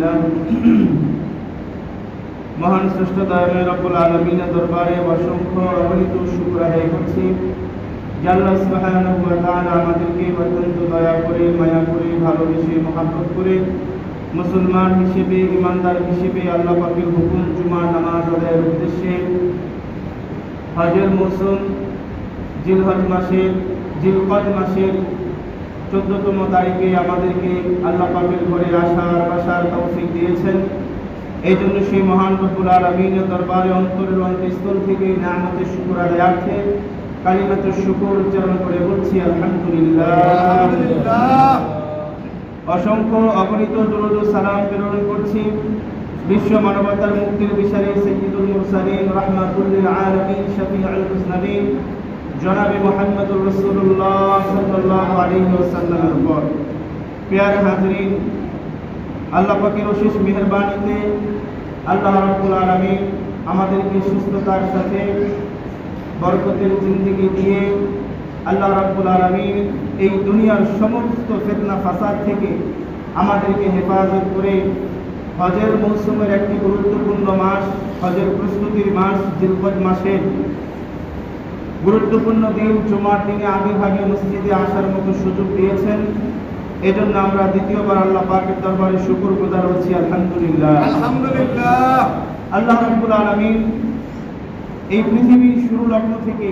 আলহামদুলিল্লাহ মহান শ্রেষ্ঠ দয়াময় রব্বুল আলামিনের দরবারে অসংখ্য অগণিত শুকর আদায় করছি যে আল্লাহ সুবহানাহু ওয়া তাআলা আমাদেরকে অত্যন্ত দয়া করে মায়া করে ভালোবেসে মহব্বত করে মুসলমান হিসেবে ইমানদার হিসেবে আল্লাহ পাকের হুকুম জুমার নামাজ আদায়ের উদ্দেশ্যে হজের মৌসুম জিলহজ মাসের 14তম তারিখে আমাদেরকে আল্লাহ পাকের ঘরে আসার তৌফিক দিয়েছেন। এই জন্য সেই মহান রব্বুল আলামিনের দরবারে অন্তরের অন্তঃস্থল থেকে নিয়ামতের শুকর আদায়ার্থে কালিমাতুশ শুকর উচ্চারণ করে বলছি আলহামদুলিল্লাহ। অসংখ্য অগণিত দরুদ ও সালাম প্রেরণ করছি বিশ্ব মানবতার মুক্তির বিশারে সাইয়্যিদুল মুরসালিন রাহমাতুল লিল আলামিন শফিউল মুজনিবিন জনাবে মুহাম্মদুর রাসূলুল্লাহ সাল্লাল্লাহু আলাইহি ওয়াসাল্লামের উপর। প্রিয় হাজরিন, আল্লাহ পাকের অশেষ মেহেরবানিতে আল্লাহ রাব্বুল আলামিন আমাদেরকে সুস্থতার সাথে বরকতের জিন্দেগি দিয়ে আল্লাহ রাব্বুল আলামিন এই দুনিয়ার সমস্ত ফিতনা ফাসাদ থেকে আমাদেরকে হেফাজত করে হজের মৌসুমের একটি গুরুত্বপূর্ণ মাস, হজের প্রস্তুতির মাস জিলহজ মাসের গুরুত্বপূর্ণ দিন জুমার দিনে আগে ভাগে মসজিদে আসার মতো সুযোগ দিয়েছেন। এজন্য আমরা দ্বিতীয়বার আল্লাহ পাকের দরবারে শুকরগুজার হচ্ছি আলহামদুলিল্লাহ। আল্লাহ রাব্বুল আলামিন এই পৃথিবীর শুরু লগ্ন থেকে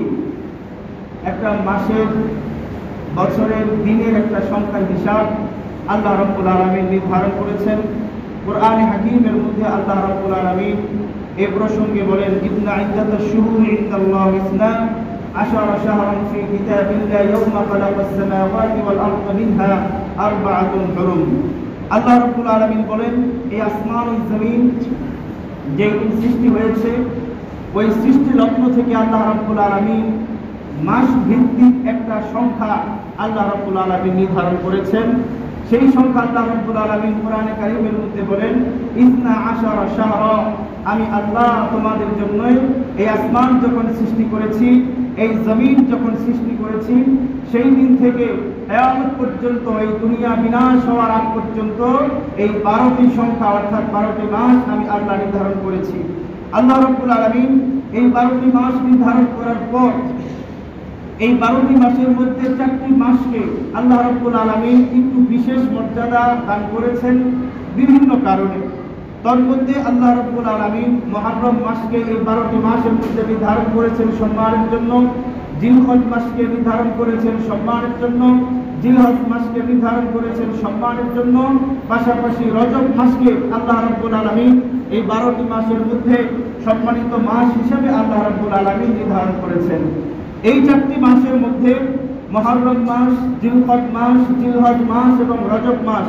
একটা মাসের, বছরের, দিনের একটা সংখ্যার হিসাব আল্লাহ রাব্বুল আলামিন নির্ধারণ করেছেন। কোরআনে হাকীমের মধ্যে আল্লাহ রাব্বুল আলামিন এই প্রসঙ্গে বলেন, ইন্না ইদ্দাতাশ শুহুরি ইনদাল্লাহি ইসনা আশারা শাহরান ফি কিতাবিল্লাহি ইয়াওমা খালাকাস সামাওয়াতি ওয়াল আরদা মিনহা আরবাআতুন হুরুম। আল্লাহ রাব্বুল আলামিন বলেন, এই আসমান ও জমিন যেদিন সৃষ্টি হয়েছে ওই সৃষ্টি লগ্ন থেকে আল্লাহ রাব্বুল আলামিন মাস ভিত্তিক একটা সংখ্যা আল্লাহ রাব্বুল আলামিন নির্ধারণ করেছেন। সেই সংখ্যা আল্লাহ রাব্বুল আলামিন কোরআনে কারীমের মধ্যে বলেন, ইসনা আশারা শাহরা, আমি আল্লাহ তোমাদের জন্য এই আসমান যখন সৃষ্টি করেছি, এই জমিন যখন সৃষ্টি করেছি, সেই দিন থেকে কিয়ামত পর্যন্ত, এই দুনিয়া বিনাশ হওয়ার আগ পর্যন্ত এই 12টি সংখ্যা অর্থাৎ 12টি মাস আমি আল্লাহ নির্ধারণ করেছি। আল্লাহ রাব্বুল আলামিন এই 12টি মাস নির্ধারণ করার পর এই 12টি মাসের মধ্যে 4টি মাসকে আল্লাহ রাব্বুল আলামিন একটু বিশেষ মর্যাদা দান করেছেন বিভিন্ন কারণে। তার মধ্যে আল্লাহ রাব্বুল আলামিন মুহররম মাসকে এই 12টি মাসের মধ্যে নির্ধারণ করেছেন সম্মানের জন্য, জিলহজ মাসকে নির্ধারণ করেছেন সম্মানের জন্য, জিলহজ মাসকে নির্ধারণ করেছেন সম্মানের জন্য, পাশাপাশি রজব মাসকে আল্লাহ রাব্বুল আলামিন এই 12টি মাসের মধ্যে সম্মানিত মাস হিসেবে আল্লাহ রাব্বুল আলামিন নির্ধারণ করেছেন। এই 4টি মাসের মধ্যে মুহররম মাস, জিলহজ মাস, জিলহজ মাস এবং রজব মাস,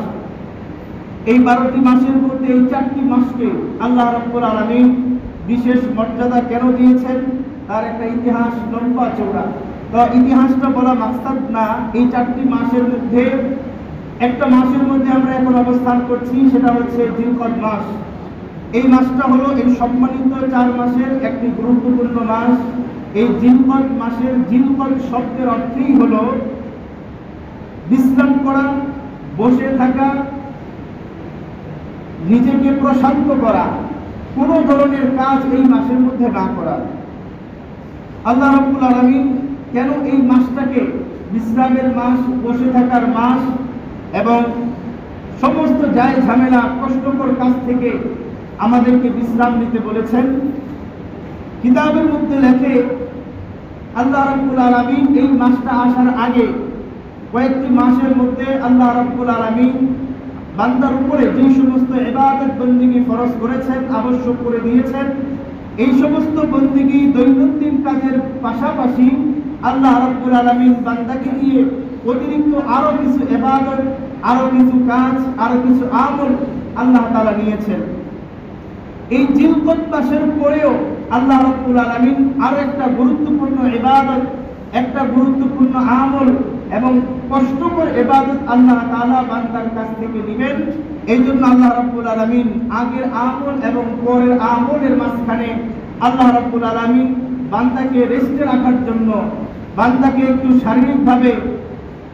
এই 12টি মাসের মধ্যে এই 4টি মাসকে আল্লাহ রাব্বুল আলামিন বিশেষ মর্যাদা কেন দিয়েছেন তার একটা ইতিহাস লম্বা চওড়া। তো ইতিহাসটা বলা মাকসাদ না, এই 4টি মাসের মধ্যে একটা মাসের মধ্যে আমরা এখন অবস্থান করছি, সেটা হচ্ছে জিলহজ মাস। এই মাসটা হলো এই সম্মানিত 4 মাসের একটি গুরুত্বপূর্ণ মাস। এই জিলহজ মাসের জিলহজ শব্দের অর্থই হলো বিশ্রাম করা, বসে থাকা, নিজেকে প্রশান্ত করা, কোনো ধরনের কাজ এই মাসের মধ্যে না করা। আল্লাহ রাব্বুল আলামিন কেন এই মাসটাকে বিশ্রামের মাস, বসে থাকার মাস এবং সমস্ত যায় ঝামেলা, কষ্টকর কাজ থেকে আমাদেরকে বিশ্রাম নিতে বলেছেন? কিতাবের মধ্যে লেখে আল্লাহ রাব্বুল আলামিন এই মাসটা আসার আগে কয়েকটি মাসের মধ্যে আল্লাহ রাব্বুল আলামিন বান্দার উপরে যে সমস্ত ইবাদত বন্দেগী ফরজ করেছেন, আবশ্যক করে দিয়েছেন, এই সমস্ত বন্দেগী দৈনন্দিন কাজের পাশাপাশি আল্লাহ রাব্বুল আলামিন বান্দাকে দিয়ে অতিরিক্ত আরো কিছু ইবাদত, আরো কিছু কাজ, আরো কিছু আমল আল্লাহ তাআলা নিয়েছেন। এই জিলহজ মাসের পরেও আল্লাহ রাব্বুল আলামিন আরো একটা গুরুত্বপূর্ণ ইবাদত, একটা গুরুত্বপূর্ণ আমল এবং কষ্টকর ইবাদত আল্লাহ তাআলা বান্দার কাছ থেকে নেবেন। এই জন্য আল্লাহ রাব্বুল আলামিন আগের আমল এবং পরের আমলের মাঝখানে আল্লাহ রাব্বুল আলামিন বান্দাকে রেস্টে রাখার জন্য, বান্দাকে একটু শারীরিকভাবে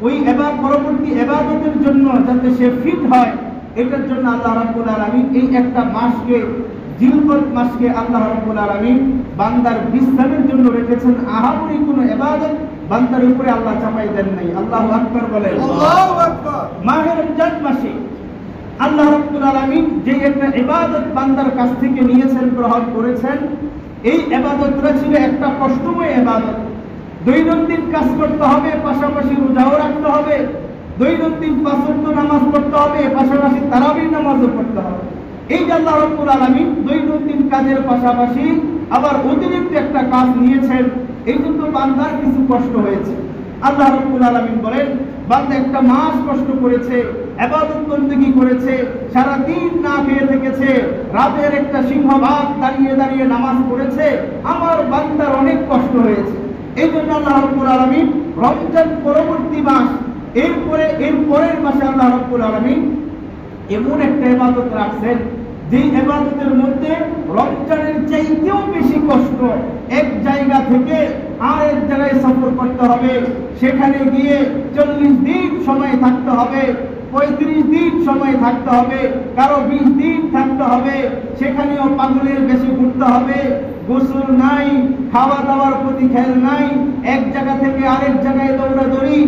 ওই পরবর্তী ইবাদতের জন্য যাতে সে ফিট হয়, এটার জন্য আল্লাহ রাব্বুল আলামিন এই একটা মাসকে, জিলকদ মাসকে আল্লাহ রাব্বুল আলামিন বান্দার বিশ্রামের জন্য রেখেছেন। আহামরি কোনো ইবাদত বান্দার উপরে আল্লাহ চাপাই দেন নাই। আল্লাহু আকবার বলেন। আল্লাহু আকবার। মাহে রমজান মাসে আল্লাহ রাব্বুল আলামিন যে একটা ইবাদত বান্দার কাছ থেকে নিয়েছেন, গ্রহণ করেছেন, এই ইবাদতটা ছিল একটা কষ্টময় ইবাদত। দৈনন্দিন কাজ করতে হবে, পাশাপাশি রোজাও রাখতে হবে, দৈনন্দিন ৫ ওয়াক্ত নামাজ পড়তে হবে, পাশাপাশি তারাবির নামাজও পড়তে হবে। এই যে আল্লাহ রাব্বুল আলামিন দৈনন্দিন কাজের পাশাপাশি আবার অতিরিক্ত একটা কাজ নিয়েছেন, এই জন্য বান্দার কিছু কষ্ট হয়েছে। আল্লাহ রাব্বুল আলামিন বলেন, বান্দা একটা মাস কষ্ট করেছে, ইবাদত বন্দেগী করেছে, সারা দিন না খেয়ে থেকেছে, রাতের একটা সিংহভাগ দাঁড়িয়ে দাঁড়িয়ে নামাজ পড়েছে, আমার বান্দার অনেক কষ্ট হয়েছে। এই জন্য আল্লাহ রাব্বুল আলামিন রমজান পরবর্তী মাস, এর পরের মাসে আল্লাহ রাব্বুল আলামিন এমন একটা ইবাদত রাখছেন, যে ইবাদতের মধ্যে রমজানের চাইতেও বেশি কষ্ট। এক জায়গা থেকে আরেক জায়গায় সফর করতে হবে, সেখানে গিয়ে 40 দিন সময় থাকতে হবে, 35 দিন সময় থাকতে হবে, কারো 20 দিন থাকতে হবে, সেখানেও পাগলের বেশি ঘুরতে হবে, গোসল নাই, খাওয়া দাওয়ার প্রতি খেয়াল নাই, এক জায়গা থেকে আরেক জায়গায় দৌড়াদৌড়ি,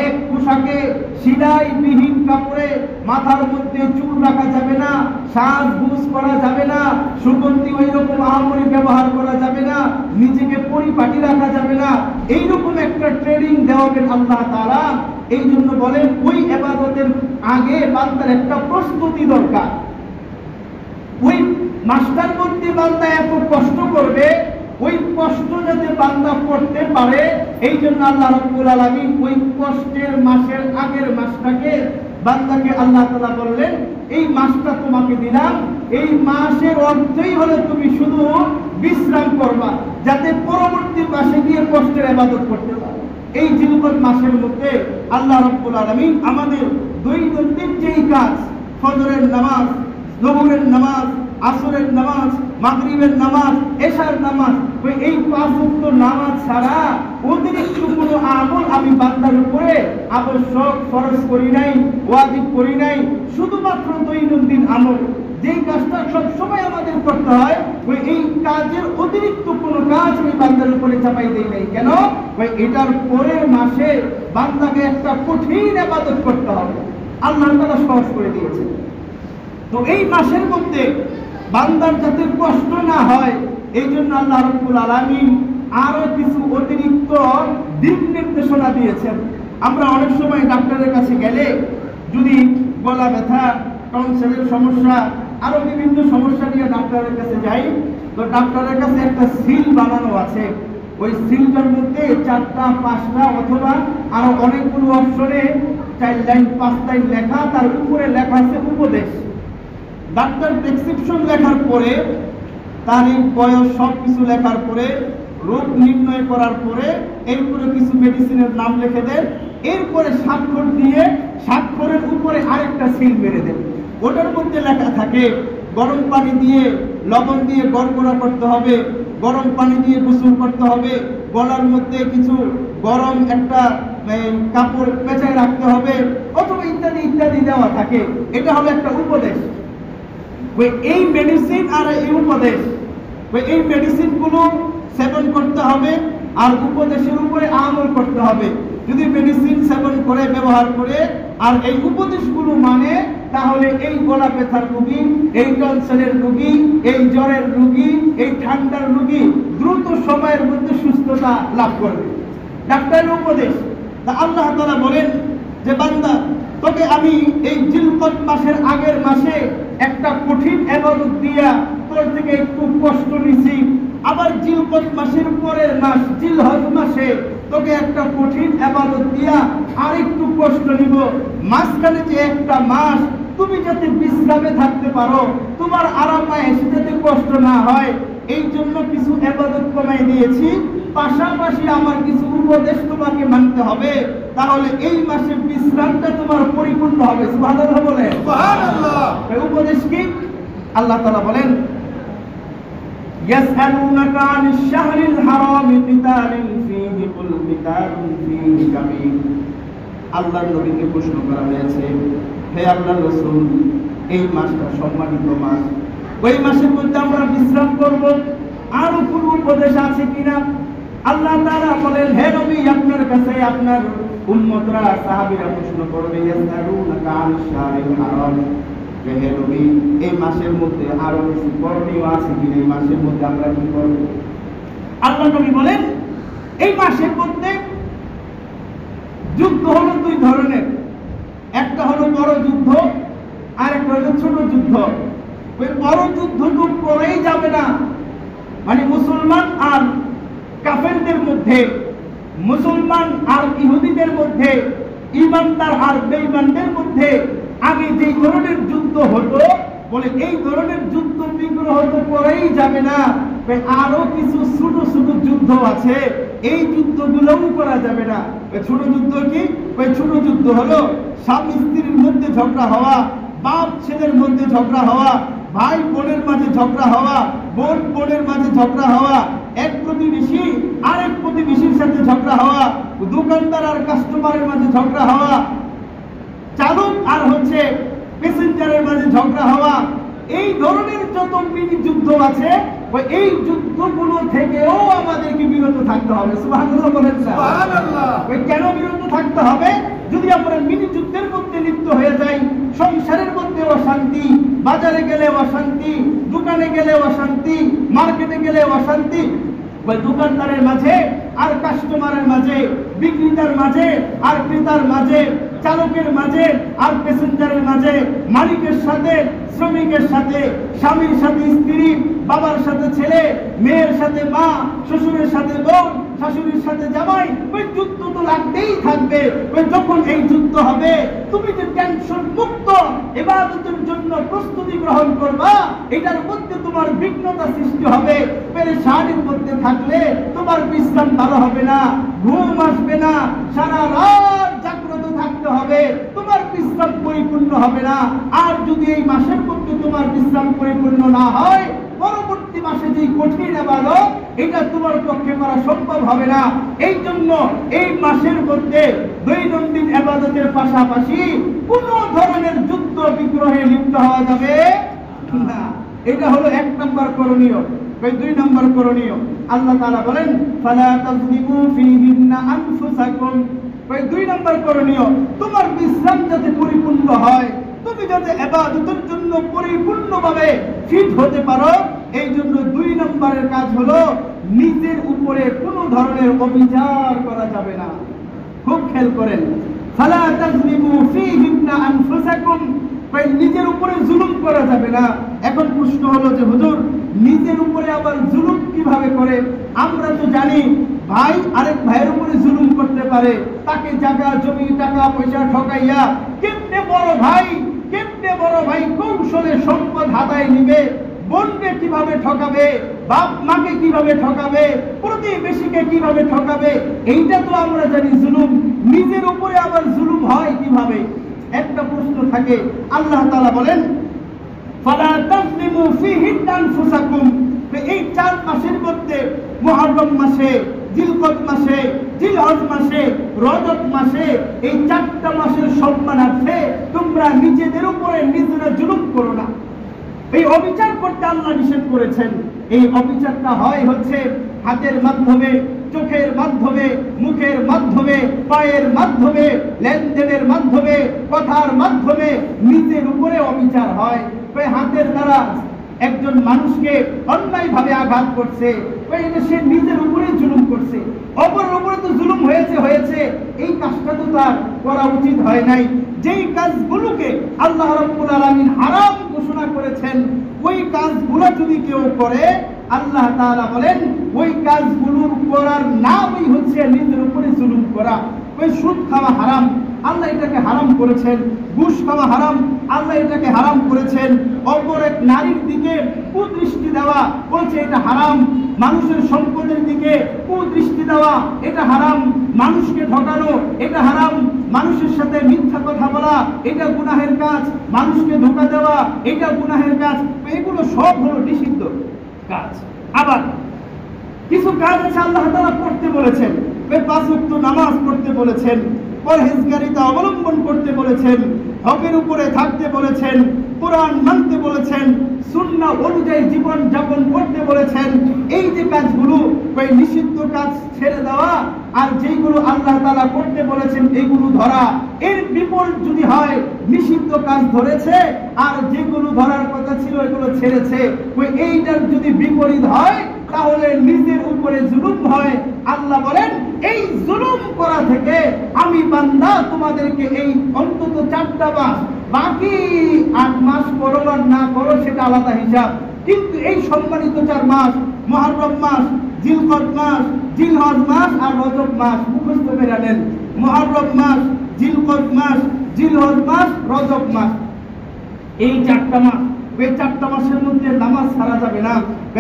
এক পোশাকে সিলাইবিহীন কাপড়ে, মাথার মধ্যে চুল রাখা যাবে না, সাজগোজ করা যাবে না, সুগন্ধি ওই রকম আহামরি ব্যবহার করা যাবে না, নিজেকে পরিপাটি রাখা যাবে না, এইরকম একটা ট্রেনিং দেওয়াবেন আল্লাহ তাআলা। এই জন্য বলেন, ওই ইবাদতের আগে বান্দার একটা প্রস্তুতি দরকার। ওই মাসটার মধ্যে বান্দা এত কষ্ট করবে, ওই কষ্ট যাতে বান্দা করতে পারে, এই জন্য আল্লাহ রাব্বুল আলামিন ওই কষ্টের মাসের আগের মাসটাকে বান্দাকে আল্লাহ তাআলা বললেন, এই মাসটা তোমাকে দিলাম, এই মাসের অর্থই হলো তুমি শুধু বিশ্রাম করবা, যাতে পরবর্তী মাসে গিয়ে কষ্টের ইবাদত করতে পারো। এই জিলকদ মাসের মধ্যে আল্লাহ রাব্বুল আলামিন আমাদের দৈনন্দিন যেই কাজ, ফজরের নামাজ, যোহরের নামাজ, আসরের নামাজ, মাগরিবের নামাজ, এশার নামাজ, এই 5 ওয়াক্ত নামাজ ছাড়া অতিরিক্ত কোনো আমল আমি বান্দার উপরে আবশ্যক ফরজ করি নাই, ওয়াজিব করি নাই। শুধুমাত্র দৈনন্দিন আমল, যেই কাজটা সব সময় আমাদের করতে হয়, এই কাজের অতিরিক্ত কোনো কাজ আমি বান্দার উপরে চাপাই দেই নাই। কেন? এটার পরের মাসে বান্দাকে একটা কঠিন ইবাদত করতে হবে, আল্লাহ তাআলা সহজ করে দিয়েছে। তো এই মাসের মধ্যে বান্দার যাতে কষ্ট না হয়, এই জন্য আল্লাহ রাব্বুল আলামিন আরো কিছু অতিরিক্ত দিক নির্দেশনা দিয়েছেন। আমরা অনেক সময় ডাক্তারের কাছে গেলে যদি গলা ব্যথা, টনসিলের সমস্যা, আরো বিভিন্ন সমস্যা নিয়ে ডাক্তারের কাছে যাই, তো ডাক্তারের কাছে একটা সিল বানানো আছে। ওই সিলটার মধ্যে 4টা 5টা অথবা আরো অনেকগুলো অপশনে 4 লাইন 5 লাইন লেখা, তার উপরে লেখা আছে উপদেশ। ডাক্তার প্রেসক্রিপশন লেখার পরে, তারিখ, বয়স সবকিছু লেখার পরে, রোগ নির্ণয় করার পরে, এরপরে কিছু মেডিসিনের নাম লিখে দেন, এরপরে স্বাক্ষর দিয়ে স্বাক্ষরের উপরে আরেকটা সিল মেরে দেন। ওটার মধ্যে লেখা থাকে গরম পানি দিয়ে, লবণ দিয়ে গড়গড়া করতে হবে, গরম পানি দিয়ে গোসল করতে হবে, গলার মধ্যে কিছু গরম একটা কাপড় পেঁচায় রাখতে হবে, অথবা ইত্যাদি ইত্যাদি দেওয়া থাকে। এটা হলো একটা উপদেশ। এই মেডিসিন আর এই উপদেশ, এই মেডিসিনগুলো সেবন করতে হবে আর উপদেশের উপরে আমল করতে হবে। যদি মেডিসিন সেবন করে, ব্যবহার করে, আর এই উপদেশগুলো মানে, তাহলে এই গলা ব্যথার রোগী, এই টনসিলের রোগী, এই জ্বরের রোগী, এই ঠান্ডার রোগী দ্রুত সময়ের মধ্যে সুস্থতা লাভ করবে। ডাক্তারের উপদেশ। আল্লাহ তাআলা বলেন যে, বান্দা, তোকে আমি এই জিলকদ মাসের আগের মাসে একটা কঠিন ইবাদত দিয়া তোর থেকে একটু কষ্ট নিছি, আবার জিলকদ মাসের পরের মাস জিলহজ মাসে তোকে একটা কঠিন ইবাদত দিয়া আরেকটু কষ্ট নিব। মাঝখানে যে একটা মাস তুমি যাতে বিশ্রামে থাকতে পারো, তোমার আরামে এসে যাতে কষ্ট না হয়, এই জন্য কিছু ইবাদত কমাই দিয়েছি, পাশাপাশি আমার কিছু উপদেশ তোমাকে মানতে হবে, তাহলে এই মাসে বিশ্রামটা তোমার পরিপূর্ণ হবে। সুবহানাল্লাহ বলেন। সুবহানাল্লাহ। এই উপদেশ কি? আল্লাহ তাআলা বলেন, ইয়াসআলুনাকা আনিশ শাহরিল হারামি কিতালিন ফীহি কুল কিতালুন ফীহি কাবীর। আল্লাহর নবীকে প্রশ্ন করা হয়েছে, হে আল্লাহর রাসূল, এই মাসটা সম্মানিত মাস। ওই মাসের মধ্যে আমরা বিশ্রাম করব। আরো পূর্ব উপদেশ আছে কিনা? আল্লাহ তাআলা বলেন, হে নবী, আপনার কাছে আপনার উম্মতরা সাহাবীরা প্রশ্ন করবে, ইয়াসআলুনাকা আনিশ শাহরিল হারাম, হে নবী, এই মাসের মধ্যে আরো কিছু করণীয় আছে কিনা? এই মাসের মধ্যে আমরা কি করব? আল্লাহ নবী বলেন, এই মাসের মধ্যে যুদ্ধ হলো দুই ধরনের। একটা হলো বড় যুদ্ধ, আর একটা হলো ছোট যুদ্ধ। ওই বড় যুদ্ধ তো করেই যাবে না, মানে মুসলমান আর কাফেরদের মধ্যে, মুসলমান আর ইহুদিদের মধ্যে, ঈমানদার আর বেঈমানদের মধ্যে আগে যে ধরনের যুদ্ধ হতো, বলে এই ধরনের যুদ্ধ বিগ্রহ তো করেই যাবে না, আরো কিছু ছোট ছোট যুদ্ধ আছে, এই যুদ্ধগুলোও করা যাবে না। ছোট যুদ্ধ কি? ওই ছোট যুদ্ধ হলো স্বামী স্ত্রীর মধ্যে ঝগড়া হওয়া, বাপ ছেলের মধ্যে ঝগড়া হওয়া, ভাই বোনের মাঝে ঝগড়া হওয়া, বোন বোনের মাঝে ঝগড়া হওয়া, এক প্রতিবেশী আরেক প্রতিবেশীর সাথে ঝগড়া হওয়া, দোকানদার আর কাস্টমারের মাঝে ঝগড়া হওয়া, চালক আর প্যাসেঞ্জারের মাঝে ঝগড়া হওয়া, এই ধরনের যত মিনি যুদ্ধ আছে, এই যুদ্ধগুলো থেকেও আমাদেরকে বিরত থাকতে হবে। সুবহানাল্লাহ বলেন। সুবহানাল্লাহ। কেন বিরত থাকতে হবে? যদি আমরা মিনি যুদ্ধের মধ্যে লিপ্ত হয়ে যাই, সংসারের মধ্যে অশান্তি, বাজারে গেলে অশান্তি, দোকানে গেলে অশান্তি, মার্কেটে গেলে অশান্তি, ওই দোকানদারের মাঝে আর কাস্টমারের মাঝে, বিক্রেতার মাঝে আর ক্রেতার মাঝে, চালকের মাঝে আর প্যাসেঞ্জারের মাঝে, মালিকের সাথে শ্রমিকের সাথে, স্বামীর সাথে স্ত্রী, বাবার সাথে ছেলে, মেয়ের সাথে মা, শ্বশুরের সাথে বোন, শাশুড়ির সাথে জামাই, ওই যুদ্ধ তো লাগতেই থাকবে। ওই যখন এই যুদ্ধ হবে, তুমি যে টেনশন মুক্ত ইবাদতের জন্য প্রস্তুতি গ্রহণ করবা, এটার মধ্যে তোমার বিঘ্নতা সৃষ্টি হবে। পেরেশানির মধ্যে থাকলে তোমার বিশ্রাম ভালো হবে না, ঘুম আসবে না, সারা রাত জাগ্রত থাকতে হবে, তোমার বিশ্রাম পরিপূর্ণ হবে না। আর যদি এই মাসের মধ্যে তোমার বিশ্রাম পরিপূর্ণ না হয়, পরবর্তী মাসে যে কঠিন ইবাদত, এটা তোমার পক্ষে করা সম্ভব হবে না। এই জন্য এই মাসের মধ্যে দৈনন্দিন ইবাদতের পাশাপাশি কোন ধরনের যুদ্ধ বিগ্রহে লিপ্ত হওয়া যাবে না। এটা হলো 1 নম্বর করণীয়। 2 নম্বর করণীয়, আল্লাহ তাআলা বলেন, ফালা তাযলিমু ফীহিন্না আনফুসাকুম। 2 নম্বর করণীয়, তোমার বিশ্রাম যাতে পরিপূর্ণ হয়, তুমি যাতে ইবাদতের জন্য পরিপূর্ণভাবে ফিট হতে পারো, এই জন্য 2 নম্বরের কাজ হলো নিজের উপরে কোনো ধরনের অবিচার করা যাবে না। খুব খেয়াল করেন, ফালা তাযলিমু ফীহিন্না আনফুসাকুম, নিজের উপরে জুলুম করা যাবে না। এখন প্রশ্ন হলো যে হুজুর, নিজের উপরে আবার জুলুম কিভাবে করে? আমরা তো জানি ভাই আরেক ভাইয়ের উপরে জুলুম করতে পারে, তাকে জায়গা জমি টাকা পয়সা ঠকাইয়া কেমনে বড় ভাই কৌশলে সম্পদ হাতায় নিবে, বোনকে কিভাবে ঠকাবে, বাপ মাকে কিভাবে ঠকাবে, প্রতিবেশীকে কিভাবে ঠকাবে, এইটা তো আমরা জানি জুলুম। নিজের উপরে আবার জুলুম হয় কিভাবে? একটা প্রশ্ন থাকে। আল্লাহ তাআলা বলেন, ফালা তাযলিমু ফীহিন্না আনফুসাকুম। এই 4 মাসের মধ্যে, মুহররম মাসে, জিলকদ মাসে, জিলহজ মাসে, রজব মাসে, এই 4টা মাসের সম্মানার্থে তোমরা নিজেদের উপরে নিজেরা জুলুম করো না। এই অবিচার করতে আল্লাহ নিষেধ করেছেন। এই অবিচারটা হয় হাতের মাধ্যমে, চোখের মাধ্যমে, মুখের মাধ্যমে, পায়ের মাধ্যমে, লেনদেনের মাধ্যমে, কথার মাধ্যমে নিজের উপরে অবিচার হয়। হাতের দ্বারা একজন মানুষকে অন্যায়ভাবে আঘাত করছে, সে নিজের উপরে জুলুম করছে, অপরের উপরে তো জুলুম হয়েছে, এই কাজটা তো তার করা উচিত হয় নাই। যেই কাজগুলোকে আল্লাহ রাব্বুল আলামিন হারাম ঘোষণা করেছেন, ওই কাজগুলো যদি কেউ করে, আল্লাহ তাআলা বলেন ওই কাজগুলো করার নামই হচ্ছে নিজের উপরে জুলুম করা। ওই সুদ খাওয়া হারাম, আল্লাহ এটাকে হারাম করেছেন। ঘুষ খাওয়া হারাম, আল্লাহ এটাকে হারাম করেছেন। অপর এক নারীর দিকে কুদৃষ্টি দেওয়া, বলছে এটা হারাম। মানুষের সম্পদের দিকে কুদৃষ্টি দেওয়া, এটা হারাম। মানুষকে ঠকানো, এটা হারাম। মানুষের সাথে মিথ্যা কথা বলা, এটা গুনাহের কাজ। মানুষকে ধোঁকা দেওয়া, এটা গুনাহের কাজ। এগুলো সব হলো নিষিদ্ধ কাজ। আবার কিছু কাজ আছে আল্লাহ তাআলা করতে বলেছেন, 5 ওয়াক্ত নামাজ পড়তে বলেছেন, পরহেজগারিতা অবলম্বন করতে বলেছেন, হকের উপরে থাকতে বলেছেন, কোরআন মানতে বলেছেন, সুন্নাহ অনুযায়ী জীবন যাপন করতে বলেছেন। এই যে কাজগুলো, ওই নিষিদ্ধ কাজ ছেড়ে দেওয়া আর যেগুলো আল্লাহ তাআলা করতে বলেছেন এগুলো ধরা, এর বিপরীত যদি হয় নিষিদ্ধ কাজ ধরেছে আর যেগুলো ধরার কথা ছিল এগুলো ছেড়েছে, ওই এইটার যদি বিপরীত হয় তাহলে নিজের উপরে জুলুম হয়। আল্লাহ বলেন, এই জুলুম করা থেকে আমি বান্দা তোমাদেরকে এই অন্তত 4টা মাস, বাকি 8 মাস করো আর না করো সেটা আলাদা হিসাব, কিন্তু এই সম্মানিত 4 মাস, মুহররম মাস, জিলকদ মাস, জিলহজ মাস আর রজব মাস, মুখস্থ করে নেন। মুহররম মাস, জিলকদ মাস, জিলহজ মাস, রজব মাস, এই 4টা মাস, এই 4টা মাসের মধ্যে নামাজ ছাড়া যাবে না।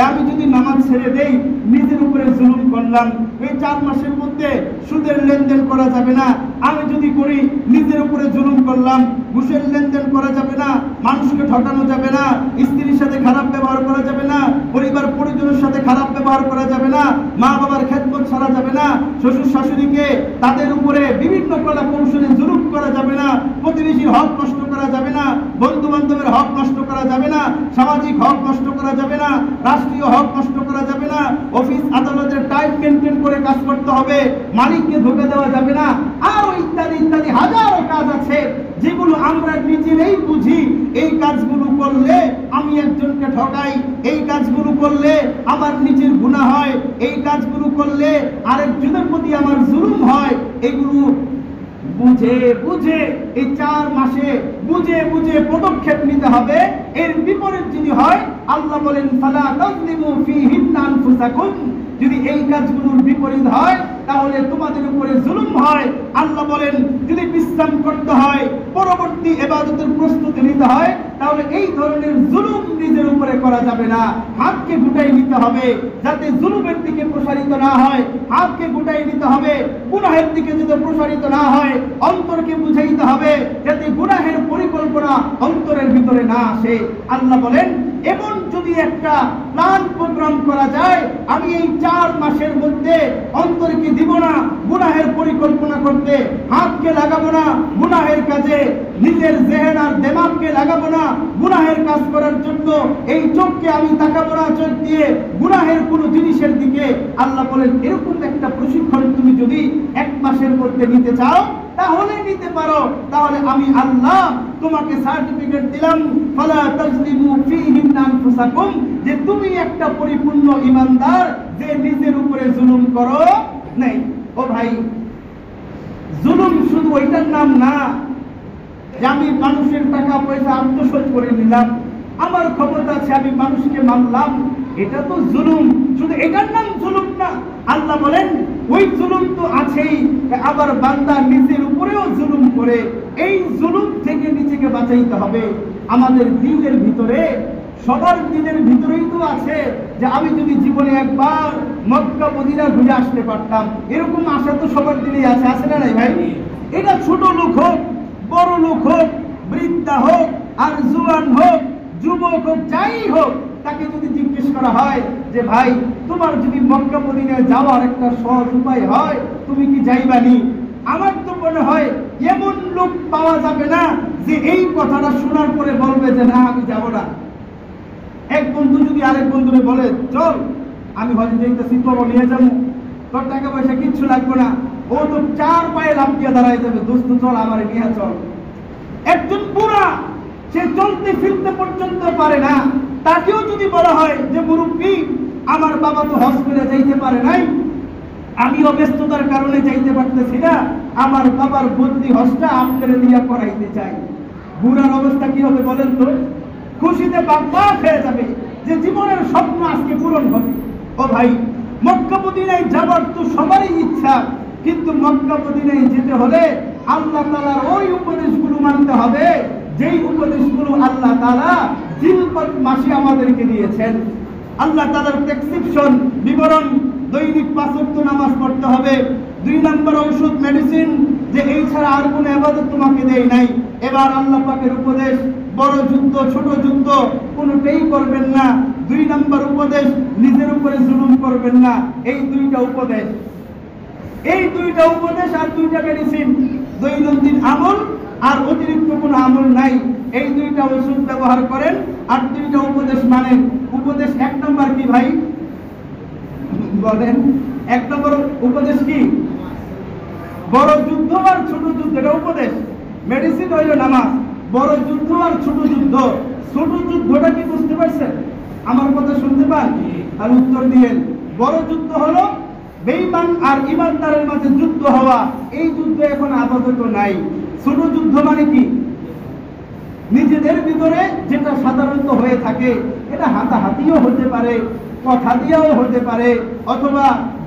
আমি যদি নামাজ ছেড়ে দেই নিজের উপরে জুলুম করলাম। এই 4 মাসের মধ্যে সুদের লেনদেন করা যাবে না, আমি যদি করি নিজের উপরে জুলুম করলাম। ঘুষের লেনদেন করা যাবে না, মানুষকে ঠকানো যাবে না, স্ত্রীর সাথে খারাপ ব্যবহার করা যাবে না, পরিবার পরিজনের সাথে খারাপ ব্যবহার করা যাবে না, মা বাবার খেদমত ছাড়া যাবে না, শ্বশুর শাশুড়িকে তাদের উপরে বিভিন্ন কলা কৌশলে জুলুম করা যাবে না, প্রতিবেশীর হক নষ্ট করা যাবে না, বন্ধু বান্ধবের হক নষ্ট করা যাবে না, সামাজিক হক নষ্ট করা যাবে না, রাষ্ট্রীয় হক নষ্ট করা যাবে না, অফিস আদালতের টাইম মেনটেন করে কাজ করতে হবে, মালিককে ধোঁকা দেওয়া যাবে না, আর ইত্যাদি ইত্যাদি হাজারো কাজ আছে যেগুলো আমরা নিজেরাই বুঝি। এই কাজগুলো করলে আমি একজনকে ঠকাই, এই কাজগুলো করলে আমার নিজের গুনাহ হয়, এই কাজগুলো করলে আরেকজনের প্রতি আমার জুলুম হয়। এগুলো বুঝে বুঝে এই 4 মাসে বুঝে বুঝে পদক্ষেপ নিতে হবে। এর বিপরীত যদি হয়, আল্লাহ বলেন, ফালা তাযলিমু ফীহিন্না আনফুসাকুম, যদি এই কাজগুলোর বিপরীত হয় তাহলে তোমাদের উপরে জুলুম হয়। আল্লাহ বলেন, যদি বিশ্রাম করতে হয়, পরবর্তী ইবাদতের প্রস্তুতি নিতে হয়, তাহলে এই ধরনের জুলুম নিজের উপরে করা যাবে না। হাতকে গুটাই নিতে হবে যাতে জুলুমের দিকে প্রসারিত না হয়, হাতকে গুটাই নিতে হবে গুনাহের দিকে যাতে প্রসারিত না হয়, অন্তরকে বুঝাইতে হবে যাতে গুনাহের পরিকল্পনা অন্তরের ভিতরে না আসে। আল্লাহ বলেন, এমন যদি একটা প্ল্যান প্রোগ্রাম করা যায়, আমি এই 4 মাসের মধ্যে অন্তরকে দিব না গুনাহের পরিকল্পনা করতে, হাতকে লাগাবো না গুনাহের কাজে, নিজের জেহেন আর দিমাগকে লাগাবো না গুনাহের কাজ করার জন্য, এই চোখকে আমি তাকাবো না চোখ দিয়ে গুনাহের কোনো জিনিসের দিকে। আল্লাহ বলেন, এরকম একটা প্রশিক্ষণ তুমি যদি 1 মাসের মধ্যে নিতে চাও তাহলে নিতে পারো, তাহলে আমি আল্লাহ তোমাকে সার্টিফিকেট দিলাম, ফালা তাযলিমু ফীহিন্না আনফুসাকুম, যে তুমি একটা পরিপূর্ণ ঈমানদার যে নিজের উপরে জুলুম করো নাই। ও ভাই, জুলুম শুধু ওইটার নাম না যে আমি মানুষের টাকা পয়সা আত্মসাৎ করে নিলাম, আমার ক্ষমতা আছে আমি মানুষকে মারলাম, এটা তো জুলুম। শুধু এটার নাম জুলুম না, আল্লাহ বলেন ওই জুলুম তো আছেই, আবার বান্দা নিজের উপরেও জুলুম করে। এই জুলুম থেকে নিজেকে বাঁচাইতে হবে। আমাদের দিনের ভিতরে, সবার দিনের ভিতরেই তো আছে যে আমি যদি জীবনে একবার মক্কা মদিনা ঘুরে আসতে পারতাম, এরকম আশা তো সবার দিনেই আছে, আছে না নাই ভাই? এটা ছোট লোক হোক, বড় লোক হোক, বৃদ্ধা হোক আর জুয়ান হোক, যুবক হোক, যাই হোক, তাকে যদি জিজ্ঞেস করা হয় যে ভাই তোমার যদি মক্কা মদিনায় যাওয়ার একটা সহজ উপায় হয় তুমি কি যাইবানি, আমার তো মনে হয় এমন লোক পাওয়া যাবে না যে এই কথাটা শোনার পরে বলবে যে না আমি যাব না। এক বন্ধু যদি আরেক বন্ধুরে বলে চল আমি হজে যাইতেছি, তোর নিয়ে যাবো, তোর টাকা পয়সা কিচ্ছু লাগবে না, ও তো 4 পায়ে লাফ দিয়ে দাঁড়ায় যাবে, দোস্ত চল আমার নিয়ে চল। একজন বুড়া, সে চলতে ফিরতে পর্যন্ত পারে না, তাকেও যদি বলা হয় যে মুরব্বী আমার বাবা তো হজ করে যাইতে পারে নাই, আমিও ব্যস্ততার কারণে যাইতে পারতেছি না, আমার বাবার বদলি হজটা আপনারে দিয়া করাইতে চাই, বুড়ার অবস্থা কি হবে বলেন তো? খুশিতে বাগবাগ হয়ে যাবে যে জীবনের স্বপ্ন আজকে পূরণ হবে। ও ভাই, মক্কা মদিনায় যাবার তো সবারই ইচ্ছা, কিন্তু মক্কা মদিনায় যেতে হলে আল্লাহ তাআলার ওই উপদেশগুলো মানতে হবে যেই উপদেশগুলো আল্লাহ তাআলা জিলকদ মাসে আমাদেরকে দিয়েছেন। আল্লাহ তাআলার প্রেসক্রিপশন বিবরণ, দৈনিক 5 ওয়াক্ত নামাজ পড়তে হবে, 2 নম্বর ঔষধ মেডিসিন, যে এই ছাড়া আর কোনো ইবাদত তোমাকে দেই নাই। এবার আল্লাহ পাকের উপদেশ, বড় যুদ্ধ ছোট যুদ্ধ কোনোটাই করবেন না। 2 নম্বর উপদেশ, নিজের উপরে জুলুম করবেন না। এই 2টা উপদেশ, এই 2টা উপদেশ আর 2টা মেডিসিন, দৈনন্দিন আমল আর অতিরিক্ত কোনো আমল নাই। এই দুইটা ওষুধ ব্যবহার করেন আর দুইটা উপদেশ মানেন। উপদেশ 1 নম্বর কি ভাই বলেন? 1 নম্বর উপদেশ কি? বড় যুদ্ধ আর ছোট যুদ্ধ, এটা উপদেশ। মেডিসিন হইল নামাজ। বড় যুদ্ধ আর ছোট যুদ্ধ, ছোট যুদ্ধটা কি বুঝতে পারছেন? আমার কথা শুনতে পান? আর উত্তর দিলেন। বড় যুদ্ধ হলো বেঈমান আর ঈমানদারের মাঝে যুদ্ধ হওয়া, এই যুদ্ধ এখন আপাতত নাই। ছোট যুদ্ধ মানে কি? নিজেদের ভিতরে যেটা সাধারণত হয়ে থাকে, এটা হাতাহাতিও হতে পারে, কথা দিয়েও হতে পারে, অথবা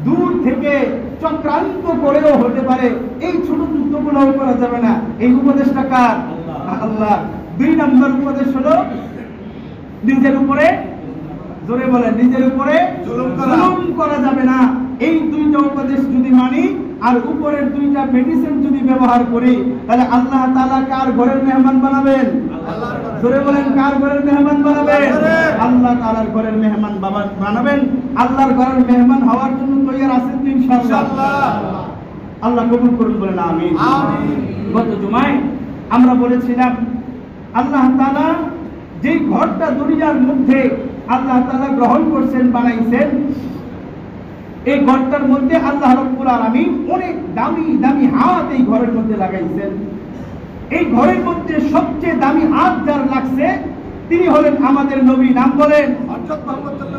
দূর থেকে চক্রান্ত করেও হতে পারে। এই ছোট যুদ্ধগুলো করা যাবে না। এই উপদেশটা কার? আল্লাহ। 2 নম্বর উপদেশ হলো নিজের উপরে, জোরে বলেন, নিজের উপরে জুলুম করা যাবে না। এই 2টা উপদেশ যদি মানি আর উপরের 2টা মেডিসিন যদি ব্যবহার করি, তাহলে আল্লাহ তাআলা কার ঘরের মেহমান বানাবেন? জোরে বলেন, কার ঘরের মেহমান বানাবেন? আল্লাহ তাআলার ঘরের মেহমান বানাবেন। আল্লাহর ঘরের মেহমান হওয়ার জন্য তৈরি আছেন তো ইনশাআল্লাহ? আল্লাহ কবুল করুন, বলেন আমিন। গত জুমায় আমরা বলেছিলাম আল্লাহ তাআলা যেই ঘরটা দুনিয়ার মধ্যে আল্লাহ তাআলা গ্রহণ করছেন, বানাইছেন, এই ঘরটার মধ্যে আল্লাহ রাব্বুল আলামিন অনেক দামি দামি হাত এই ঘরের মধ্যে লাগাইছেন। এই ঘরের মধ্যে সবচেয়ে দামি হাত যার লাগছে তিনি হলেন আমাদের নবী। নাম বলেন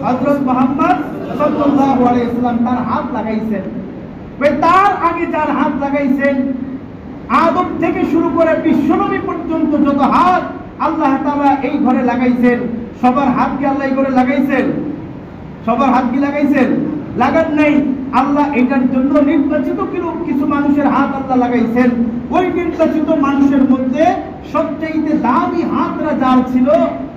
হযরত মুহাম্মদ সাল্লাল্লাহু আলাইহি ওয়াসাল্লাম। তার হাত লাগাইছেন। তার আগে যার হাত লাগাইছেন, আদম থেকে শুরু করে বিশ্বনবী পর্যন্ত যত হাত আল্লাহ তাআলা এই ঘরে লাগাইছেন, সবার হাত কি আল্লাহ এই ঘরে লাগাইছেন? সবার হাত কি লাগাইছেন? লাগান নাই। আল্লাহ এটার জন্য নির্বাচিত কিছু মানুষের হাত আল্লাহ লাগাইছেন। ওই নির্বাচিত মানুষের মধ্যে সবচেয়ে দামি হাতরা যার ছিল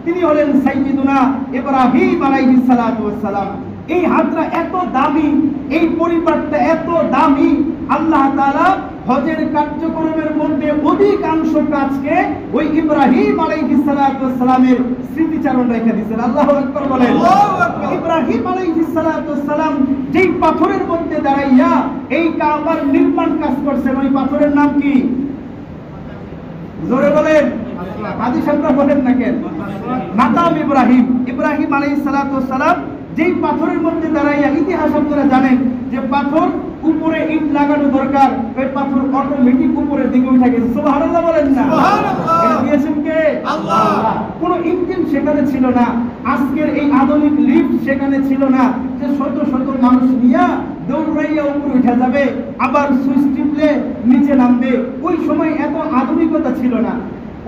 তিনি হলেন সাইয়্যিদুনা ইব্রাহিম আলাইহিস সালাতু ওয়াস সালাম। এই হাতটা এত দামি, এই পরিবারটা এত দামি, আল্লাহ তাআলা হজের কার্যক্রমের মধ্যে অধিকাংশ কাজকে ওই ইব্রাহিম আলাইহিস সালাতু ওয়াস সালামের স্মৃতিচারণ রেখে দিয়েছেন। আল্লাহু আকবার বলেন। ইব্রাহিম আলাইহিস সালাতু ওয়াস সালাম যেই পাথরের মধ্যে দাঁড়াইয়া এই কাবার নির্মাণ কাজ করছেন, ওই পাথরের নাম কি? জোরে বলেন, হাদিস আমরা বলেন না কেন? মাকাম ইব্রাহিম। ইব্রাহিম আলাইহিস সালাতু ওয়াস সালাম যেই পাথরের মধ্যে দাঁড়াইয়া, ইতিহাস আপনারা জানেন যে পাথর উপরে ইট লাগানো দরকার, ওই পাথর অটোমেটিক উপরের দিকে উঠে গেছে। সুবহানাল্লাহ বলেন না? এটা দিয়েছেন কে? আল্লাহ। কোনো ইঞ্জিন সেখানে ছিল না, আজকের এই আধুনিক লিফট সেখানে ছিল না যে শত শত মানুষ নিয়ে দৌড়াইয়া উপরে উঠে যাবে, আবার সুইচ টিপলে নিচে নামবে। ওই সময় এত আধুনিকতা ছিল না।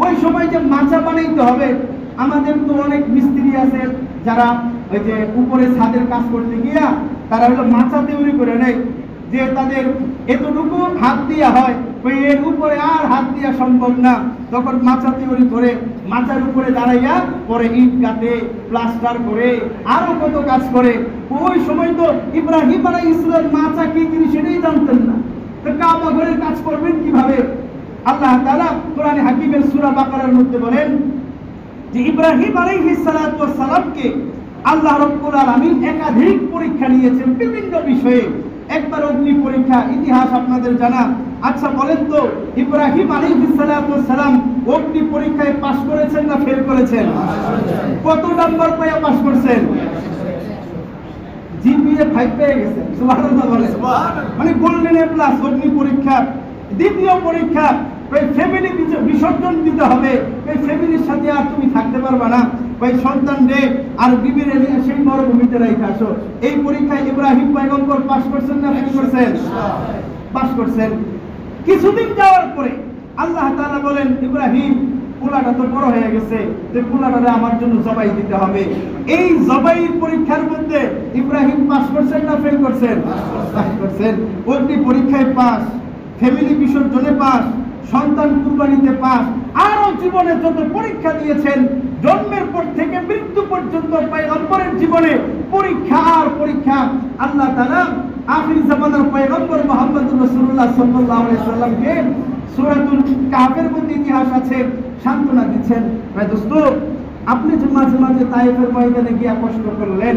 ওই সময় যে মাচা বানাইতে হবে, আমাদের তো অনেক মিস্ত্রি আছে যারা ওই যে উপরে ছাদের কাজ করতে গিয়া তারা হলো মাচা তৈরি করে নেয়, যে তাদের এতটুকু হাত দিয়া হয়, ওই এর উপরে আর হাত দিয়া সম্ভব না, তখন মাচা তৈরি করে মাচার উপরে দাঁড়াইয়া পরে ইট গাঁথে, প্লাস্টার করে, আরো কত কাজ করে। ওই সময় তো ইব্রাহিম আলাইহিস সালাম মাচা কি জিনিস সেটাই জানতেন না, তো কাবা ঘরের কাজ করবেন কিভাবে? আল্লাহ তাআলা কোরআনে হাকিমের সূরা বাকারার মধ্যে বলেন যে ইব্রাহিম আলাইহিস সালাতু ওয়াস সালামকে আল্লাহ রাব্বুল আলামিন একাধিক পরীক্ষা নিয়েছেন বিভিন্ন বিষয়ে। একবার অগ্নি পরীক্ষা, ইতিহাস আপনাদের জানা। আচ্ছা বলেন তো, ইব্রাহিম আলাইহিস সালাতু ওয়াস সালাম অগ্নি পরীক্ষায় পাস করেছেন না ফেল করেছেন? কত নাম্বার পেয়ে পাস করেছেন? জিপিএ 5 পেয়ে গেছেন। সুবহানাল্লাহ বলেন। মানে গোল্ডেন এ প্লাস অগ্নি পরীক্ষা। দ্বিতীয় পরীক্ষা, ওই ফ্যামিলি বিসর্জন দিতে হবে, ওই ফ্যামিলির সাথে আর তুমি থাকতে পারবা না, ওই সন্তান রে আর বিবির নিয়ে সেই মরুভূমিতে রেখে আসো। এই পরীক্ষায় ইব্রাহিম পয়গম্বর পাস করছেন না ফেল করছেন? পাস করছেন। কিছুদিন যাওয়ার পরে আল্লাহ তাআলা বলেন, ইব্রাহিম পোলাটা তো বড় হয়ে গেছে, যে পোলাটারে আমার জন্য জবাই দিতে হবে। এই জবাই পরীক্ষার মধ্যে ইব্রাহিম পাস করছেন না ফেল করছেন? পাস করছেন। অগ্নি পরীক্ষায় পাস, ফ্যামিলি বিসর্জনে পাস, সন্তান কুরবানিতে পাস, আরো জীবনে যত পরীক্ষা দিয়েছেন, জন্মের পর থেকে মৃত্যু পর্যন্ত পয়গম্বরের জীবনে পরীক্ষা আর পরীক্ষা। আল্লাহ তাআলা আখির জামানার পয়গম্বর মুহাম্মদুর রাসূলুল্লাহ সাল্লাল্লাহু আলাইহি ওয়াসাল্লামকে সূরাতুল কাহফের মধ্যে ইতিহাস আছে সান্ত্বনা দিচ্ছেন। ভাই দোস্ত, আপনি যে মাঝে মাঝে তায়েফের ময়দানে গিয়া কষ্ট করলেন,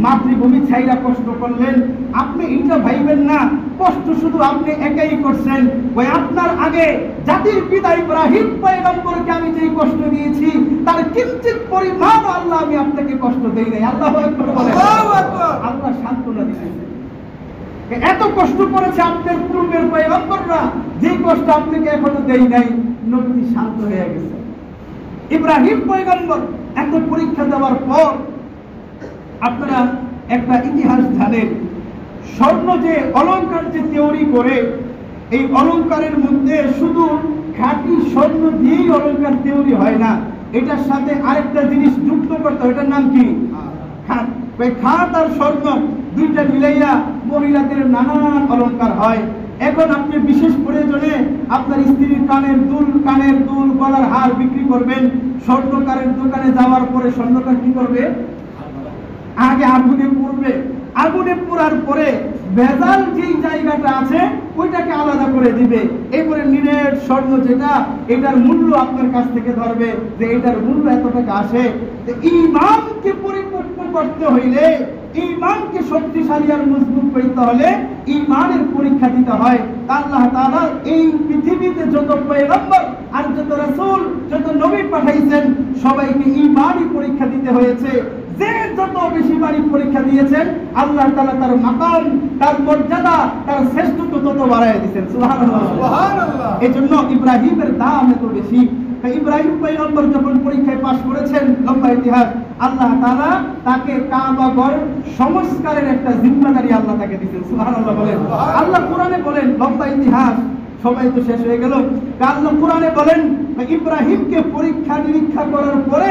মাতৃভূমি ছাইরা কষ্ট করলেন, আপনি এটা ভাইবেন না কষ্ট শুধু আপনি একাই করছেন। ওই আপনার আগে জাতির পিতা ইব্রাহিম পয়গম্বরকে আমি যেই কষ্ট দিয়েছি তার কিঞ্চিত পরিমাণ আল্লাহ আমি আপনাকে কষ্ট দেই নাই। আল্লাহু আকবার বলেন। আল্লাহ সান্ত্বনা দিয়েছেন। এত কষ্ট করেছে আপনার পূর্বের পয়গম্বররা, যে কষ্ট আপনাকে এখনো দেই নাই। নবী শান্ত হয়ে গেছে। ইব্রাহিম পয়গম্বর এত পরীক্ষা দেওয়ার পর আপনারা একটা ইতিহাস জানেন, স্বর্ণ যে অলংকার যে তৈরি করে, এই অলংকারের মধ্যে শুধু খাঁটি স্বর্ণ দিয়েই অলংকার তৈরি হয় না, এটার সাথে আরেকটা জিনিস যুক্ত করতে হয়। এটার নাম কি? খাট। খাট আর স্বর্ণ দুইটা মিলাইয়া মহিলাদের নানান অলংকার হয়। এখন আপনি বিশেষ প্রয়োজনে আপনার স্ত্রীর কানের দুল, গলার হার বিক্রি করবেন, স্বর্ণকারের দোকানে যাওয়ার পরে স্বর্ণকার কি করবে? আগে আগুনে পুড়বে। আগুনে পোড়ার পরে ভেজাল যেই জায়গাটা আছে ওইটাকে আলাদা করে দিবে। এরপরে নিরেট স্বর্ণ যেটা, এটার মূল্য আপনার কাছ থেকে ধরবে যে এটার মূল্য এত টাকা আসে। ঈমানকে পরিপক্ব করতে হইলে, ঈমানকে শক্তিশালী আর মজবুত করতে হলে ঈমানের পরীক্ষা দিতে হয়। আল্লাহ তাআলা এই পৃথিবীতে যত পয়গম্বর আর যত রাসূল, যত নবী পাঠাইছেন সবাইকে ঈমানি পরীক্ষা দিতে হয়েছে। যে যত বেশি বাড়ি পরীক্ষা দিয়েছেন আল্লাহ তাআলা তার মাকাম, তার মর্যাদা, তার শ্রেষ্ঠত্ব তত বাড়ায় দিয়েছেন। সুবহানাল্লাহ, সুবহানাল্লাহ। এজন্য ইব্রাহিমের দাম এত বেশি। ইব্রাহিম পয়গম্বর যখন পরীক্ষায় পাশ করেছেন, লম্বা ইতিহাস, আল্লাহ তাআলা তাকে কাবা ঘর সংস্কারের একটা জিম্মাদারি আল্লাহ তাকে দিয়েছেন। সুবহানাল্লাহ বলেন। আল্লাহ কোরআনে বলেন, লম্বা ইতিহাস সবাই তো শেষ হয়ে গেল। আল্লাহ কোরআনে বলেন ইব্রাহিমকে পরীক্ষা নিরীক্ষা করার পরে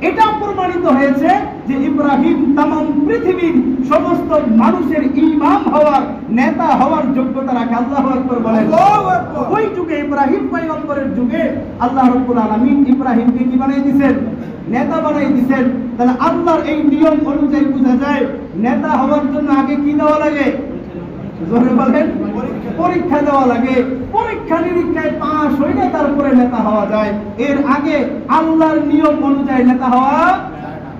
এটা প্রমাণিত হয়েছে যে ইব্রাহিম তামাম পৃথিবীর সমস্ত মানুষের ইমাম হওয়ার, নেতা হওয়ার যোগ্যতা রাখে। আল্লাহু আকবার বলেন। ওই যুগে ইব্রাহিম পয়গম্বরের যুগে আল্লাহ রাব্বুল আলামিন ইব্রাহিমকে কি বানাই দিয়েছেন? নেতা বানাই দিয়েছেন। তাহলে আল্লাহর এই নিয়ম অনুযায়ী বোঝা যায় নেতা হওয়ার জন্য আগে কি দেওয়া লাগে? জোরে বলেন, পরীক্ষা দেওয়া লাগে। পরীক্ষা নিরীক্ষায় পাস হইলে তারপরে নেতা হওয়া যায়। এর আগে আল্লাহর নিয়ম অনুযায়ী নেতা হওয়া,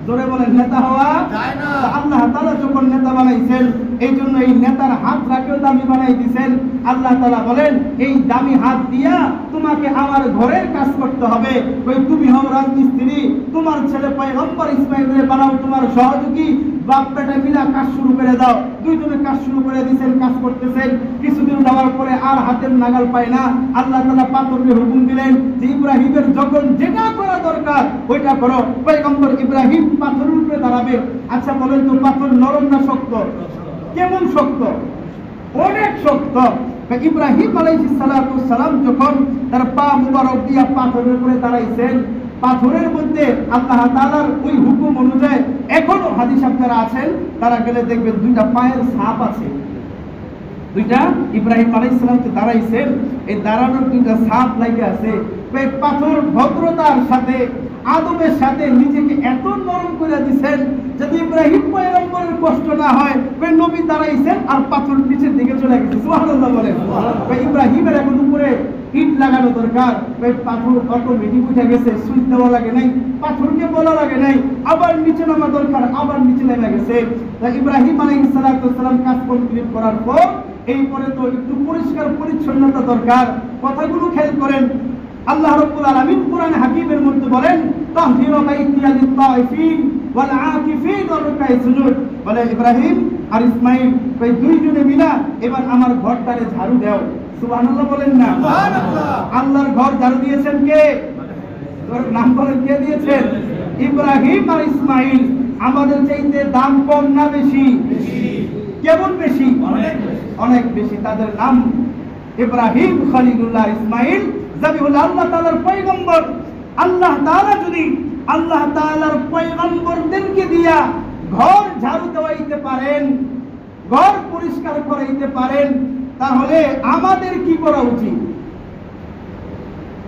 জোরে বলেন, নেতা হওয়া যায় না। আল্লাহ তাআলা যখন নেতা বানাইছেন এই জন্য এই নেতার হাতটাকেও দামি বানাই দিয়েছেন। আল্লাহ তাআলা বলেন এই দামি হাত দিয়া তোমাকে আমার ঘরের কাজ করতে হবে। ওই তুমি হও রাজমিস্ত্রি, তোমার ছেলে পয়গম্বর ইসমাঈলের বানাও তোমার সহযোগী, বাপ বেটা মিলা কাজ শুরু করে দাও। দুইজনে কাজ শুরু করে দিয়েছেন, কাজ করতেছেন। কিছুদিন যাওয়ার পরে আর হাতের নাগাল পায় না। আল্লাহ তাআলা পাথরকে হুকুম দিলেন যে ইব্রাহিমের যখন যেটা করা দরকার ওইটা করো। পয়গম্বর ইব্রাহিম পাথরের উপরে দাঁড়াবে। আচ্ছা বলেন তো পাথর নরম না শক্ত? কেমন শক্ত? অনেক শক্ত। ইব্রাহিম আলাইহিস সালাতু সালাম যখন তার পা মুবারক দিয়া পাথরের উপরে দাঁড়াইছেন, পাথরের মধ্যে আল্লাহ তাআলার ওই হুকুম অনুযায়ী এখনো হাদিস যারা আছেন তারা গেলে দেখবেন দুইটা পায়ের ছাপ আছে। দুইটা ইব্রাহিম আলাইহিস সালামকে দাঁড়াইছেন, এই দাঁড়ানোর দুইটা ছাপ লাগে আছে। পাথর ভদ্রতার সাথে, আদবের সাথে নিজেকে এত নরম করে দিয়েছেন যাতে ইব্রাহিম পয়গম্বরের কষ্ট না হয়। নবী দাঁড়াইছেন আর পাথর নিচের দিকে চলে গেছে। সুবহানাল্লাহ বলেন। ইব্রাহিমের এখন উপরে ইট লাগানো দরকার, পাথর অটোমেটিক উঠে গেছে, সুইচ দেওয়া লাগে নাই, পাথরকে বলা লাগে নাই, আবার নিচে নামা দরকার, আবার নিচে নেমে গেছে। ইব্রাহিম আলাইহিস সালাম কাজ কমপ্লিট করার পর এইপরে তো একটু পরিষ্কার পরিচ্ছন্নতা দরকার। কথাগুলো খেয়াল করেন। আল্লাহ রাব্বুল আলামিন কোরআন হাকিমের মধ্যে বলেন তাহহিরু বাইতিয়া লিত-তাইফিন ওয়াল আকিফিন ওয়া রুকাই সুজুদ। বলে ইব্রাহিম আর ইসমাঈল এই দুইজনে মিলা এবার আমার ঘরটারে ঝাড়ু দাও। সুবহানাল্লাহ বলেন না? সুবহানাল্লাহ। আল্লাহর ঘর ঝাড়ু দিয়েছেন কে? ওর নাম বলেন, কে দিয়েছেন? ইব্রাহিম আর ইসমাঈল। আমাদের চাইতে দাম কম না বেশি? কেমন বেশি? অনেক বেশি। তাদের নাম ইব্রাহিম খলিলুল্লাহ, ইসমাঈল জাবিহুল্লাহ, আল্লাহ তাআলার পয়গম্বর। আল্লাহ তাআলা যদি আল্লাহ তাআলার পয়গম্বরদেরকে দিয়া ঘর ঝাড়ু দেওয়াইতে পারেন, ঘর পরিষ্কার করাইতে পারেন, তাহলে আমাদের কি করা উচিত?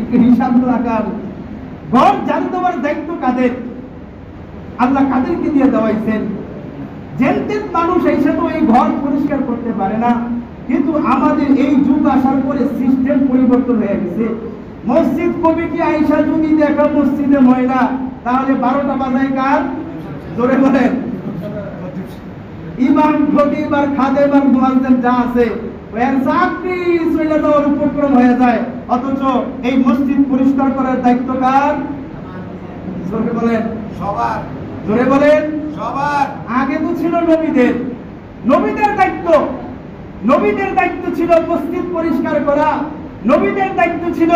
একটু হিসাব রাখার। ঘর ঝাড়ু দেওয়ার দায়িত্ব কাদের? আল্লাহ কাদেরকে দিয়ে দেওয়াইছেন? জেনতেন মানুষ এসে তো এই ঘর পরিষ্কার করতে পারে না। কিন্তু আমাদের এই যুগ আসার পরে সিস্টেম পরিবর্তন হয়ে গেছে। মসজিদ কমিটি আইসা যদি দেখা মসজিদে ময়লা, তাহলে 12টা বাজায় কার? জোরে বলেন। ইমাম, খতিব আর খাদেম আর মুয়াজ্জিন যা আছে এর চাকরি চলে যাওয়ার উপক্রম হয়ে যায়, অথচ এই মসজিদ পরিষ্কার করার দায়িত্ব কার? জোরে বলেন। সবার। জোরে বলেন। সবার। আগে তো ছিল নবীদের, নবীদের দায়িত্ব, নবীদের দায়িত্ব ছিল মসজিদ পরিষ্কার করা, নবীদের দায়িত্ব ছিল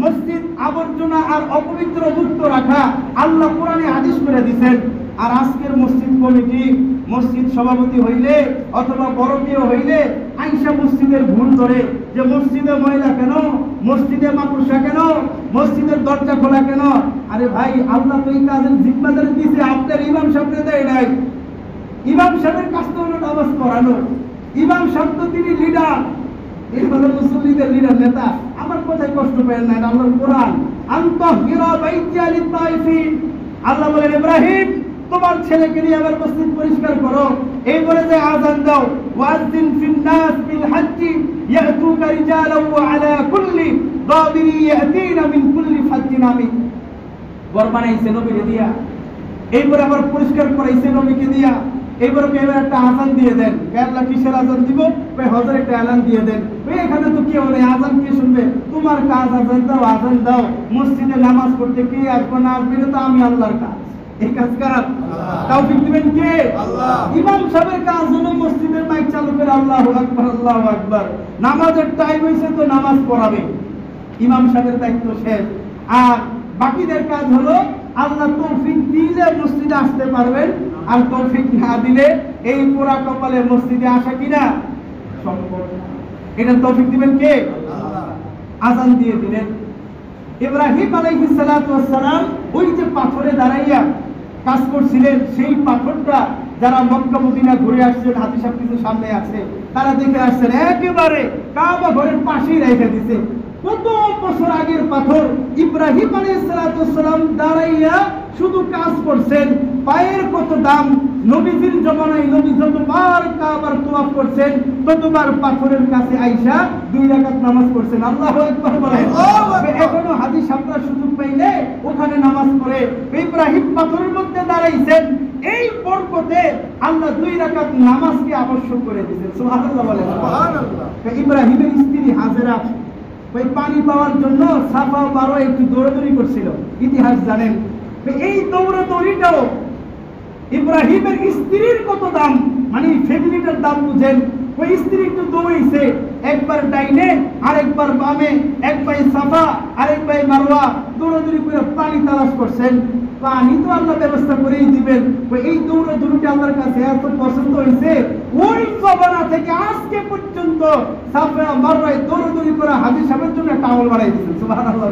মসজিদ আবর্জনা আর অপবিত্র মুক্ত রাখা। আল্লাহ কোরআনে আদেশ করে দিয়েছেন। আর আজকের মসজিদ কমিটি, মসজিদ সভাপতি হইলে অথবা বড় কেউ হইলে আইসা মসজিদের ভুল ধরে যে মসজিদে ময়লা কেন, মসজিদে মাকড়সা কেন, মসজিদের দরজা খোলা কেন। আরে ভাই, আল্লাহ তো এই কাজের জিম্মাদারি দিয়েছে, আপনার ইমাম সাহেবকে দেয় নাই। ইমাম সাহেবের কাজ তো হলো নামাজ পড়ানো। ইমাম সাহেব তো তিনি লিডার, এই হলো মুসল্লিদের লিডার, নেতা। আমার কথায় কষ্ট পেয়েন না, এটা আল্লাহর কোরআন। আনতাহিরা বাইতিয়া লিত-তাইফিন, আল্লাহ বলেন ইব্রাহিম তোমার ছেলেকে নিয়ে আবার মসজিদ পরিষ্কার করো। এই বলে যে আযান দাও, ওয়াযিন ফিন নাস বিল হজ্জি ইয়াতুকা রিজালান ওয়া আলা কুল্লি দাবিরি ইয়াতিনা মিন কুল্লি ফাজ্জিন আমিক। ঘর বানাইছে নবীকে দিয়া, এইবার আবার পরিষ্কার করাইছে নবীকে দিয়া। এইবার এবার একটা আযান দিয়ে দেন। আল্লাহ কিসের আযান দিব? হজের একটা এলান দিয়ে দেন। এখানে তো কেউ নেই, আযান কে শুনবে? তোমার কাজ আযান দাও, আযান দাও। মসজিদে নামাজ পড়তে কে আসবে না আসবে তো আমি আল্লাহর কাজ। এই কাজ কার? তৌফিক দিবেন কে? আল্লাহ। ইমাম সাহেবের কাজ হলো মসজিদের মাইক চালু করে আল্লাহু আকবার, আল্লাহু আকবার। নামাজের টাইম হইছে তো নামাজ পড়াবে, ইমাম সাহেবের দায়িত্ব শেষ। আর বাকিদের কাজ হলো আল্লাহ তৌফিক দিলে মসজিদে আসতে পারবেন, আর তৌফিক না দিলে এই পোড়া কপালে মসজিদে আসা কিনা সম্ভব না। এটা তৌফিক দিবেন কে? আল্লাহ। আযান দিয়ে দিলেন। ইব্রাহিম আলাইহিস সালাতু ওয়াস সালাম ওই যে পাথরে দাঁড়াইয়া কাজ করছিলেন, সেই পাথরটা যারা মক্কা মদিনা ঘুরে আসছেন, হাদিস কিছু সামনে আছে, তারা দেখে আসছেন একেবারে কাবা ঘরের পাশেই রেখে দিয়েছে। কত বছর আগের পাথর। ইব্রাহিম আলাইহিস সালাতু ওয়াস সালাম দাঁড়াইয়া শুধু কাজ করছেন, পায়ের কত দাম। নবীজির জমানায় নবী যতবার কাবার তওয়াফ করছেন ততবার পাথরের কাছে আইসা 2 রাকাত নামাজ পড়ছেন। আল্লাহু আকবার বলেন। এখনো হাদিস আপনারা সুযোগ পাইলে ওখানে নামাজ পড়ে। ইব্রাহিম পাথরের মধ্যে দাঁড়াইছেন, এই বরকতে আল্লাহ 2 রাকাত নামাজকে আবশ্যক করে দিয়েছেন। সুবহানাল্লাহ বলেন। সুবহানাল্লাহ। ইব্রাহিমের স্ত্রী হাজেরা ওই পানি পাওয়ার জন্য সাফা মারোয়া একটু দৌড়াদৌড়ি করছিল, ইতিহাস জানেন। এই দৌড়াদৌড়িটাও ইব্রাহিমের স্ত্রীর কত দাম, মানে ফ্যামিলিটার দাম বুঝেন। ওই স্ত্রী একটু দৌড়াইছে, একবার ডাইনে আরেকবার বামে, এক পায়ে সাফা আরেক পায়ে মারোয়া, দৌড়াদৌড়ি করে পানি তালাশ করছেন। পানি তো আল্লাহ ব্যবস্থা করেই দিবেন। এই দৌড়াদৌড়িটা আল্লাহর কাছে এত পছন্দ হয়েছে, ওই জমানা থেকে আজকে পর্যন্ত সাফা মারোয়ায় দৌড়াদৌড়ি করে হাজী সাহেবের জন্য একটা আমল বানাই দিয়েছেন। সুবহানাল্লাহ।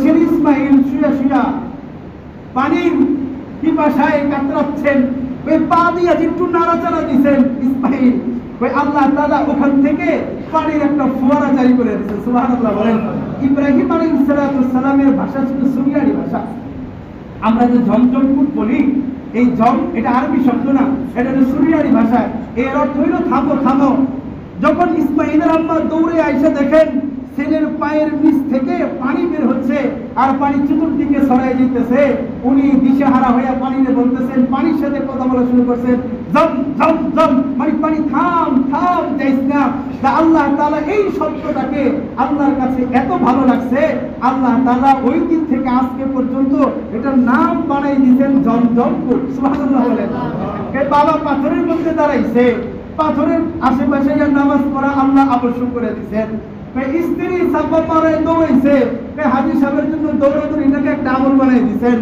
ছেলে ইসমাইল শুয়া শুয়া পানির পিপাসায় কাতরাচ্ছেন, ওই পা দিয়ে একটু নাড়াচাড়া দিয়েছেন ইসমাইল, ওই আল্লাহ তাআলা ওখান থেকে পানির একটা ফোয়ারা জারি করে দিয়েছেন। সুবহানাল্লাহ বলেন। ইব্রাহিম আলাইহিস সালামের ভাষা ছিল সুরিয়ানি ভাষা। আমরা যে ঝমঝমকুট বলি, এই ঝম এটা আরবি শব্দ না, এটা হলো সুরিয়ানি ভাষা। এর অর্থ হইল থামো থামো। যখন ইসমাইলের আম্মা দৌড়ে আইসা দেখেন ছেলের পায়ের নিচ থেকে পানি বের হচ্ছে আর পানি চতুর্দিকে ছড়াই যেতেছে, উনি দিশেহারা হয়ে পানিতে বলতেছেন, পানির সাথে কথা বলা শুরু করছেন, জম জম জম, মানে পানি থাম থাম, যাইস না। আল্লাহ তাআলা এই শব্দটাকে আল্লাহর কাছে এত ভালো লাগছে, আল্লাহ তাআলা ওই দিন থেকে আজকে পর্যন্ত এটার নাম বানাই দিয়েছেন জমজমকুট। সুবহানাল্লাহ বলেন। এই বাবা পাথরের মধ্যে দাঁড়াইছে, পাথরের আশেপাশে নামাজ পড়া আল্লাহ আবশ্যক করে দিয়েছেন। স্ত্রী সাফা মারায় দৌড়াইছে, হাজী সাহেবের জন্য দৌড়াদৌড়ি এটাকে একটা আমল বানাই দিয়েছেন।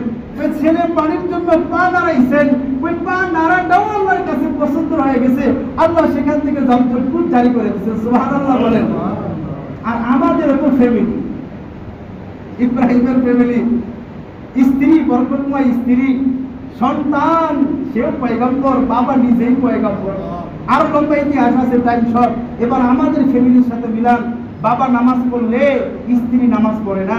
ছেলে পানির জন্য পা নাড়াইছেন, ওই পা নাড়াটাও আল্লাহর কাছে পছন্দ হয়ে গেছে, আল্লাহ সেখান থেকে জমজমকুট জারি করে দিয়েছেন। সুবহানাল্লাহ বলেন। আর আমাদের তো ফ্যামিলি, ইব্রাহিমের ফ্যামিলি, স্ত্রী বরকতময় স্ত্রী, সন্তান সেও পয়গম্বর, বাবা নিজেই পয়গম্বর। আর লম্বা ইতিহাস আছে, টাইম শর্ট। এবার আমাদের ফ্যামিলির সাথে মিলান। বাবা নামাজ পড়লে স্ত্রী নামাজ পড়ে না,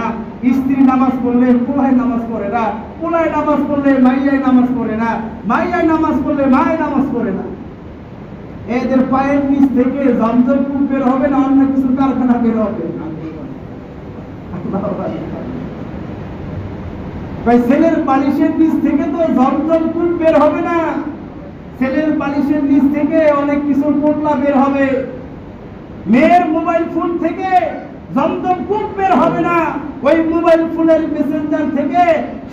স্ত্রী নামাজ পড়লে পোলায় নামাজ পড়ে না, পোলায় নামাজ পড়লে মাইয়ায় নামাজ পড়ে না, মাইয়ায় নামাজ পড়লে মায় নামাজ পড়ে না। এদের পায়ের নিচ থেকে জমজমকুট বের হবে না, অন্য কিছু কারখানা বের হবে। ভাই ছেলের বালিশের নিচ থেকে তো জমজম কূপ বের হবে না, ছেলের বালিশের নিচ থেকে অনেক কিছু পোটলা বের হবে, মেয়ের মোবাইল ফোন থেকে জমজম কূপ বের হবে না, ওই মোবাইল ফোনের মেসেঞ্জার থেকে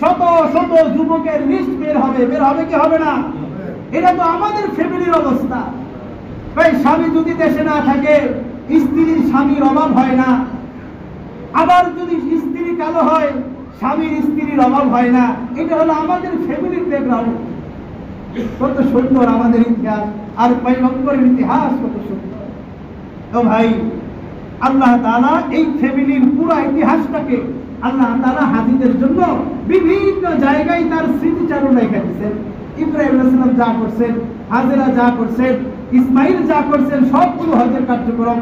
শত শত যুবকের লিস্ট বের হবে কি হবে না? এটা তো আমাদের ফ্যামিলির অবস্থা। ভাই স্বামী যদি দেশে না থাকে স্ত্রীর স্বামীর অভাব হয় না, আবার যদি স্ত্রী কালো হয় স্বামীর স্ত্রীর অভাব হয় না। এটা হলো আমাদের ফ্যামিলির ব্যাকগ্রাউন্ড। কত সুন্দর আমাদের ইতিহাস, আর পয়গম্বরের ইতিহাস কত সুন্দর। তো ভাই আল্লাহ তাআলা এই ফ্যামিলির পুরো ইতিহাসটাকে আল্লাহ তাআলা হাজিদের জন্য বিভিন্ন জায়গায় তার স্মৃতিচারণ রেখে দিয়েছেন। ইব্রাহিম আলাইহিস সালাম যা করছেন, হাজেরা যা করছেন, ইসমাইল যা করছেন, সবগুলো হজের কার্যক্রম